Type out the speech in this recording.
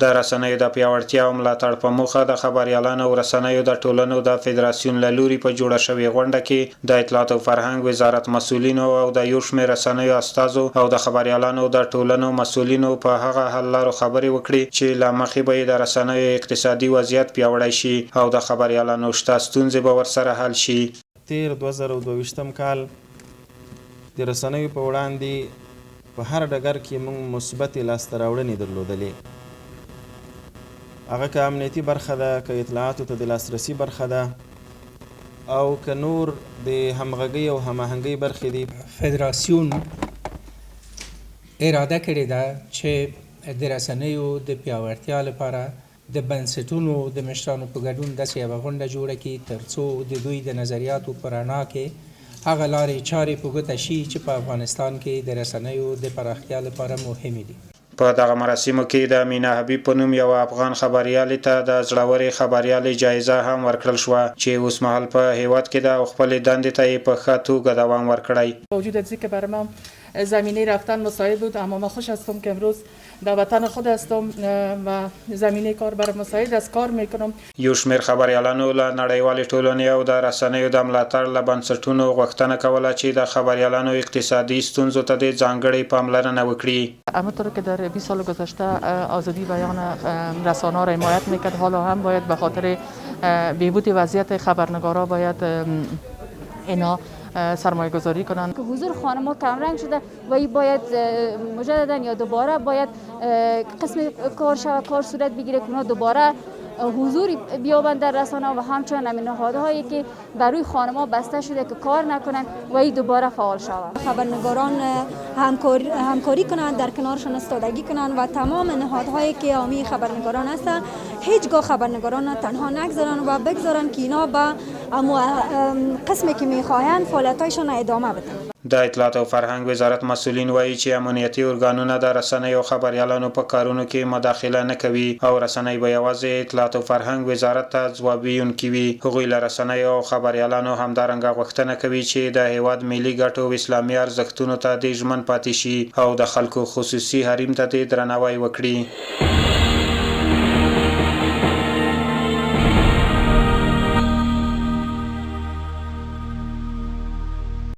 د رسنیو د پیاوړتیا او ملاتړ په موخه د خبريالانو او رسنیو د ټولنو د فدراسیون له لوري په جوړه شوې غونډه کې د اطلاعات او فرهنګ وزارت مسؤلینو او د یو شمېر رسنیو استازو او د خبريالانو د ټولنو مسؤلینو په هغه حل لارو خبرې وکړي چې لا مخې به د رسنیو اقتصادي وضعیت پیاوړی شي او د خبريالانو شته ستونزې به ورسره حل شي. تیر 2022 کال د رسنیو په وړاندې په هر ډګر کې موږ مثبت لاسته راوړنې درلودلې. هغه که امنیتي برخه ده، که اطلاعاتو ته د لاسرسي برخه ده، او که نور د همغږۍ او هماهنګۍ برخې دي. فدراسیون اراده کړې ده چې د رسنیو د پیاوړتیا لپاره د بنسټونو د مشرانو په ګډون داسې یوه غونډه جوړه کړي تر څو د دوی د نظریاتو په رڼا کې هغه لارې چارې په ګوته شي چې په افغانستان کې د رسنیو د پراختیا لپاره مهمې دي. په دغه مراسمو کې د مینا حبیب په نوم یو افغان خبريالې ته د زړورې خبريالې جایزه هم ورکړل شوه چې اوس مهال په هیواد کې د خپل دندې ته په ښه توګه دوام ورکړی. وجود از اینکه برای ما زمینه رفتن مساعد بود، اما من خوش هستم که امروز در وطن خود هستم و زمینه کار برای مساعد است، کار میکنم. یو شمېر خبريالانو له نړیوالې ټولنې او د رسنیو د ملاتړ له بنسټونو غوښتنه کوله چې د خبريالانو اقتصادي ستونزو ته د ځانګړې پاملرنه وکړي. همونطور که در 20 سال گذشته آزادی بیان رسانه‌ها را حمایت میکرد، حالا هم باید به خاطر بهبود وضعیت خبرنگارا باید اینا سرمایه گذاری کنند. که حضور خانم‌ها کمرنگ شده و این باید مجددا یا دوباره باید قسم کار صورت بگیره که اونا دوباره حضور بیابند در رسانه و همچنین همین نهادهایی که برای خانم‌ها بسته شده که کار نکنند و این دوباره فعال شود. خبرنگاران همکاری کنند، در کنارشان ایستادگی کنند و تمام نهادهایی که حامی خبرنگاران هستند هیچگاه خبرنگاران تنها نگذارن و بگذارن که اینا به قسمی که میخواهند فعالیتایشان ادامه بدن. د اطلاعات او فرهنګ وزارت مسؤلین وایي چې امنیتي ارګانونه د رسنیو او خبريالانو په کارونو کې مداخله نه کوي او رسنۍ به یوازې اطلاعات او فرهنګ وزارت ته ځواب ویونکي وي. هغوی له رسنیو او خبريالانو همدارنګه غوښتنه کوي چې د هیواد ملي ګټو او اسلامي ارزښتونو ته د ژمن پاتې شي او د خلکو خصوصي حریم ته درناوی وکړي.